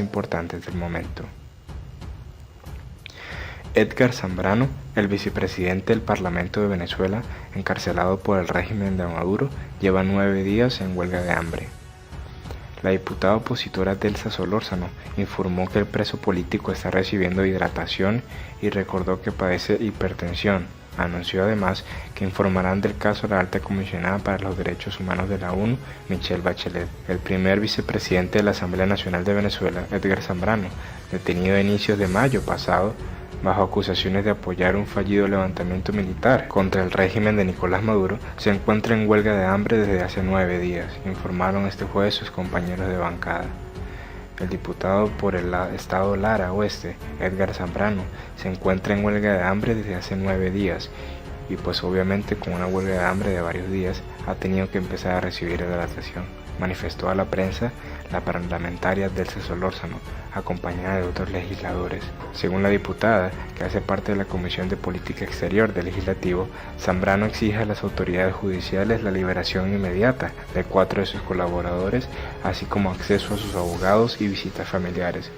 importantes del momento. Edgar Zambrano, el vicepresidente del Parlamento de Venezuela, encarcelado por el régimen de Maduro, lleva 9 días en huelga de hambre. La diputada opositora Delsa Solórzano informó que el preso político está recibiendo hidratación y recordó que padece hipertensión. Anunció además que informarán del caso a la alta comisionada para los derechos humanos de la ONU, Michelle Bachelet. El primer vicepresidente de la Asamblea Nacional de Venezuela, Edgar Zambrano, detenido a inicios de mayo pasado, bajo acusaciones de apoyar un fallido levantamiento militar contra el régimen de Nicolás Maduro, se encuentra en huelga de hambre desde hace 9 días, informaron este jueves sus compañeros de bancada. El diputado por el estado Lara Oeste, Edgar Zambrano, se encuentra en huelga de hambre desde hace 9 días y pues obviamente con una huelga de hambre de varios días ha tenido que empezar a recibir hidratación, manifestó a la prensa la parlamentaria Delsa Solórzano, acompañada de otros legisladores. Según la diputada, que hace parte de la Comisión de Política Exterior del Legislativo, Zambrano exige a las autoridades judiciales la liberación inmediata de 4 de sus colaboradores, así como acceso a sus abogados y visitas familiares.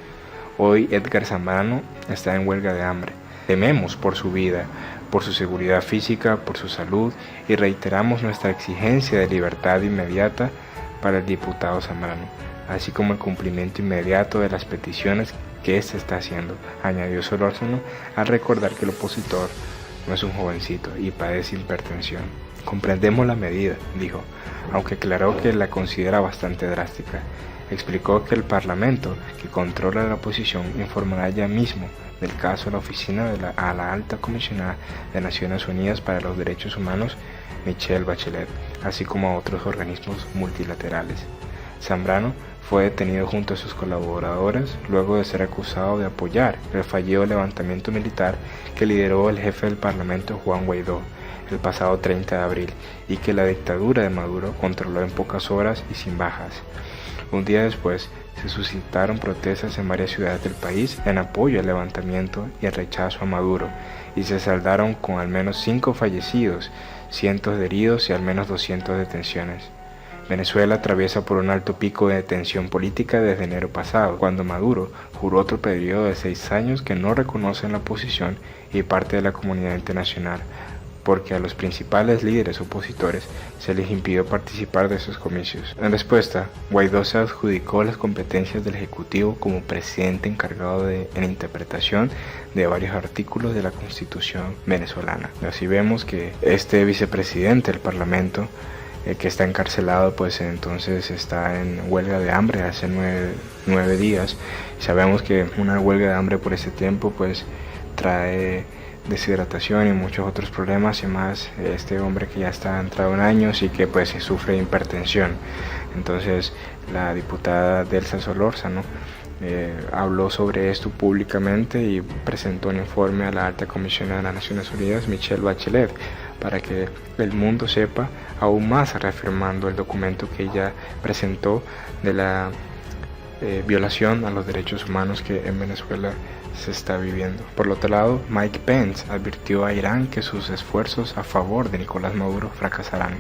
Hoy Edgar Zambrano está en huelga de hambre. Tememos por su vida, por su seguridad física, por su salud y reiteramos nuestra exigencia de libertad inmediata para el diputado Zambrano, así como el cumplimiento inmediato de las peticiones que éste está haciendo, añadió Solórzano al recordar que el opositor no es un jovencito y padece hipertensión. Comprendemos la medida, dijo, aunque aclaró que la considera bastante drástica. Explicó que el Parlamento, que controla la oposición, informará ya mismo del caso a la oficina de la alta comisionada de Naciones Unidas para los Derechos Humanos, Michelle Bachelet, así como a otros organismos multilaterales. Zambrano fue detenido junto a sus colaboradores luego de ser acusado de apoyar el fallido levantamiento militar que lideró el jefe del Parlamento Juan Guaidó el pasado 30 de abril y que la dictadura de Maduro controló en pocas horas y sin bajas. Un día después se suscitaron protestas en varias ciudades del país en apoyo al levantamiento y el rechazo a Maduro y se saldaron con al menos 5 fallecidos, cientos de heridos y al menos 200 detenciones. Venezuela atraviesa por un alto pico de tensión política desde enero pasado, cuando Maduro juró otro periodo de 6 años que no reconocen la oposición y parte de la comunidad internacional, porque a los principales líderes opositores se les impidió participar de esos comicios. En respuesta, Guaidó se adjudicó las competencias del Ejecutivo como presidente encargado de la interpretación de varios artículos de la Constitución venezolana. Así vemos que este vicepresidente del Parlamento, que está encarcelado, pues entonces está en huelga de hambre hace 9 días. Sabemos que una huelga de hambre por ese tiempo pues trae deshidratación y muchos otros problemas, y más este hombre que ya está entrado en años y que pues sufre hipertensión. Entonces la diputada Delsa Solórzano habló sobre esto públicamente y presentó un informe a la alta comisionada de las Naciones Unidas, Michelle Bachelet, para que el mundo sepa aún más, reafirmando el documento que ella presentó de la violación a los derechos humanos que en Venezuela se está viviendo. Por otro lado, Mike Pence advirtió a Irán que sus esfuerzos a favor de Nicolás Maduro fracasarán.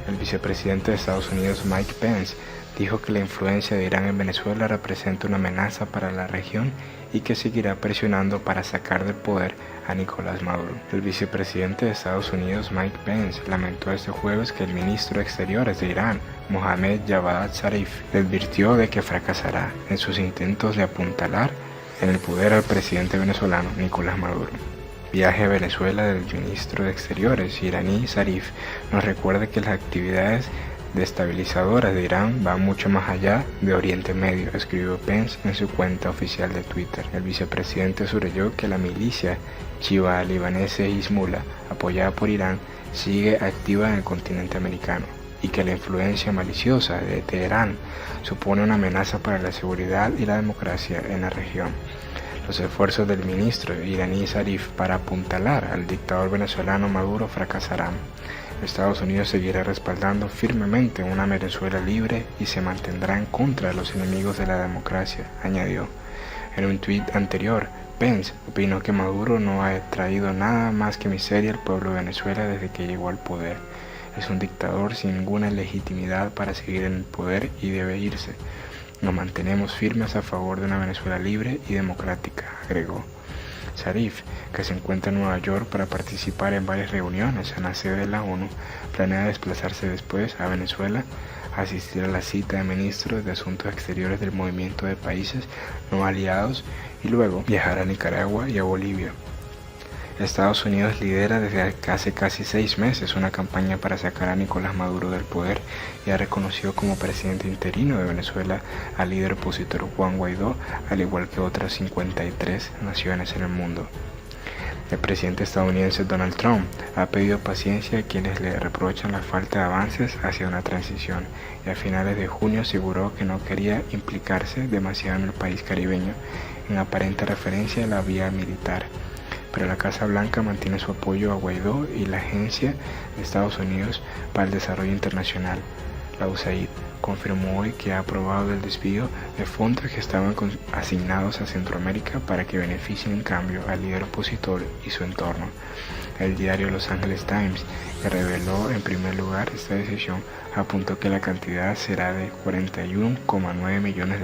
El vicepresidente de Estados Unidos, Mike Pence, dijo que la influencia de Irán en Venezuela representa una amenaza para la región y que seguirá presionando para sacar del poder a Nicolás Maduro. El vicepresidente de Estados Unidos, Mike Pence, lamentó este jueves que el ministro de Exteriores de Irán, Mohammad Javad Zarif, le advirtió de que fracasará en sus intentos de apuntalar en el poder al presidente venezolano Nicolás Maduro. Viaje a Venezuela del ministro de Exteriores iraní Zarif nos recuerda que las actividades destabilizadoras de Irán van mucho más allá de Oriente Medio, escribió Pence en su cuenta oficial de Twitter. El vicepresidente subrayó que la milicia chiva libanesa Hezbollah, apoyada por Irán, sigue activa en el continente americano y que la influencia maliciosa de Teherán supone una amenaza para la seguridad y la democracia en la región. Los esfuerzos del ministro iraní Zarif para apuntalar al dictador venezolano Maduro fracasarán. Estados Unidos seguirá respaldando firmemente una Venezuela libre y se mantendrá en contra de los enemigos de la democracia, añadió. En un tuit anterior, Pence opinó que Maduro no ha traído nada más que miseria al pueblo de Venezuela desde que llegó al poder. Es un dictador sin ninguna legitimidad para seguir en el poder y debe irse. Nos mantenemos firmes a favor de una Venezuela libre y democrática, agregó. Zarif, que se encuentra en Nueva York para participar en varias reuniones en la sede de la ONU, planea desplazarse después a Venezuela a asistir a la cita de ministros de Asuntos Exteriores del Movimiento de Países No Aliados y luego viajar a Nicaragua y a Bolivia. Estados Unidos lidera desde hace casi 6 meses una campaña para sacar a Nicolás Maduro del poder y ha reconocido como presidente interino de Venezuela al líder opositor Juan Guaidó, al igual que otras 53 naciones en el mundo. El presidente estadounidense Donald Trump ha pedido paciencia a quienes le reprochan la falta de avances hacia una transición y a finales de junio aseguró que no quería implicarse demasiado en el país caribeño, en aparente referencia a la vía militar. Pero la Casa Blanca mantiene su apoyo a Guaidó y la Agencia de Estados Unidos para el Desarrollo Internacional, la USAID, confirmó hoy que ha aprobado el desvío de fondos que estaban asignados a Centroamérica para que beneficien en cambio al líder opositor y su entorno. El diario Los Angeles Times, que reveló en primer lugar esta decisión, apuntó que la cantidad será de $41,9 millones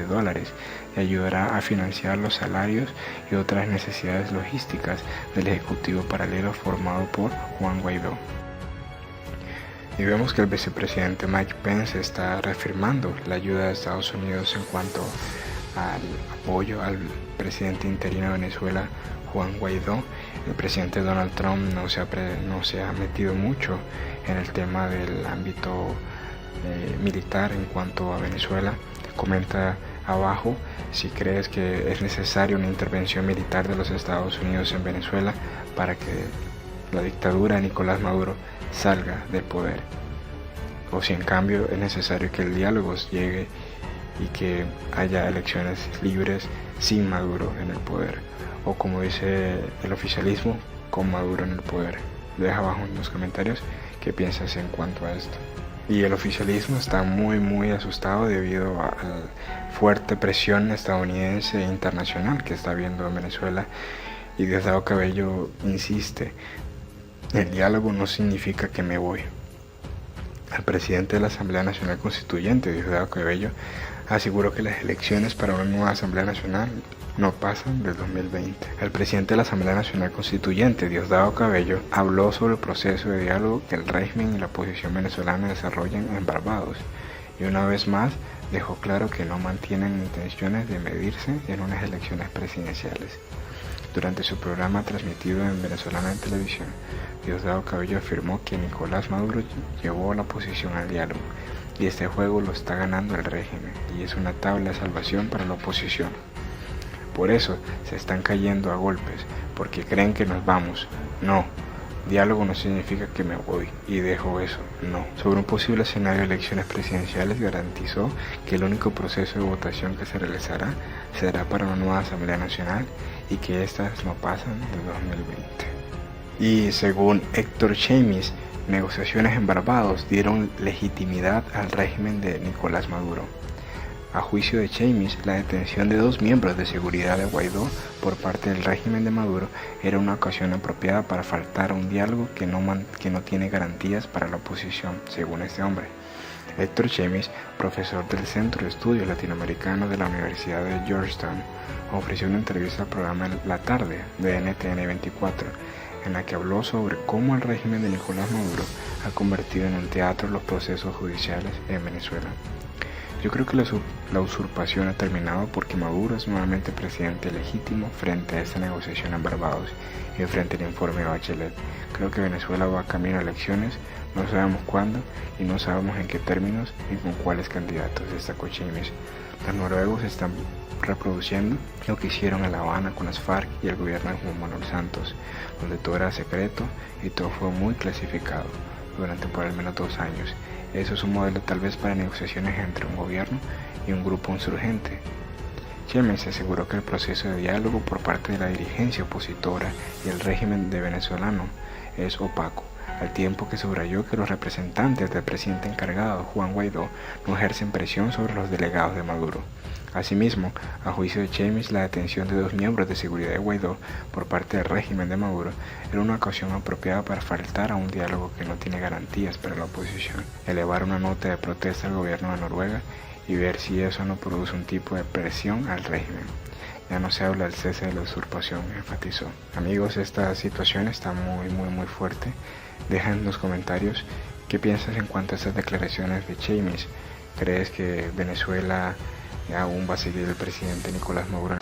y ayudará a financiar los salarios y otras necesidades logísticas del Ejecutivo Paralelo formado por Juan Guaidó. Y vemos que el vicepresidente Mike Pence está reafirmando la ayuda de Estados Unidos en cuanto al apoyo al presidente interino de Venezuela, Juan Guaidó. El presidente Donald Trump no se ha metido mucho en el tema del ámbito militar en cuanto a Venezuela. Comenta abajo si crees que es necesaria una intervención militar de los Estados Unidos en Venezuela para que la dictadura de Nicolás Maduro salga del poder, o si en cambio es necesario que el diálogo llegue y que haya elecciones libres sin Maduro en el poder, o como dice el oficialismo, con Maduro en el poder. Deja abajo en los comentarios qué piensas en cuanto a esto. Y el oficialismo está muy asustado debido a la fuerte presión estadounidense e internacional que está habiendo en Venezuela, y Diosdado Cabello insiste: el diálogo no significa que me voy. El presidente de la Asamblea Nacional Constituyente, Diosdado Cabello, aseguró que las elecciones para una nueva Asamblea Nacional no pasan del 2020. El presidente de la Asamblea Nacional Constituyente, Diosdado Cabello, habló sobre el proceso de diálogo que el régimen y la oposición venezolana desarrollan en Barbados y una vez más dejó claro que no mantienen intenciones de medirse en unas elecciones presidenciales. Durante su programa transmitido en Venezolana en Televisión, Diosdado Cabello afirmó que Nicolás Maduro llevó a la oposición al diálogo y este juego lo está ganando el régimen y es una tabla de salvación para la oposición. Por eso se están cayendo a golpes, porque creen que nos vamos. No, diálogo no significa que me voy y dejo eso, no. Sobre un posible escenario de elecciones presidenciales garantizó que el único proceso de votación que se realizará será para una nueva Asamblea Nacional y que estas no pasan del 2020. Y según Héctor Chemis, negociaciones en Barbados dieron legitimidad al régimen de Nicolás Maduro. A juicio de Chemis, la detención de 2 miembros de seguridad de Guaidó por parte del régimen de Maduro era una ocasión apropiada para faltar a un diálogo que no tiene garantías para la oposición, según este hombre. Héctor Chemis, profesor del Centro de Estudios Latinoamericanos de la Universidad de Georgetown, ofreció una entrevista al programa La Tarde de NTN 24, en la que habló sobre cómo el régimen de Nicolás Maduro ha convertido en el teatro los procesos judiciales en Venezuela. Yo creo que la usurpación ha terminado porque Maduro es nuevamente presidente legítimo frente a esta negociación en Barbados y frente al informe de Bachelet. Creo que Venezuela va camino a elecciones, no sabemos cuándo y no sabemos en qué términos y con cuáles candidatos, destacó Chemis. Los noruegos están reproduciendo lo que hicieron en La Habana con las FARC y el gobierno de Juan Manuel Santos, donde todo era secreto y todo fue muy clasificado durante por al menos 2 años. Eso es un modelo tal vez para negociaciones entre un gobierno y un grupo insurgente. Chemis aseguró que el proceso de diálogo por parte de la dirigencia opositora y el régimen de venezolano es opaco, al tiempo que subrayó que los representantes del presidente encargado, Juan Guaidó, no ejercen presión sobre los delegados de Maduro. Asimismo, a juicio de Chemis, la detención de 2 miembros de seguridad de Guaidó por parte del régimen de Maduro era una ocasión apropiada para faltar a un diálogo que no tiene garantías para la oposición, elevar una nota de protesta al gobierno de Noruega y ver si eso no produce un tipo de presión al régimen. Ya no se habla del cese de la usurpación, enfatizó. Amigos, esta situación está muy fuerte. Deja en los comentarios qué piensas en cuanto a estas declaraciones de Chaimes. ¿Crees que Venezuela aún va a seguir el presidente Nicolás Maduro?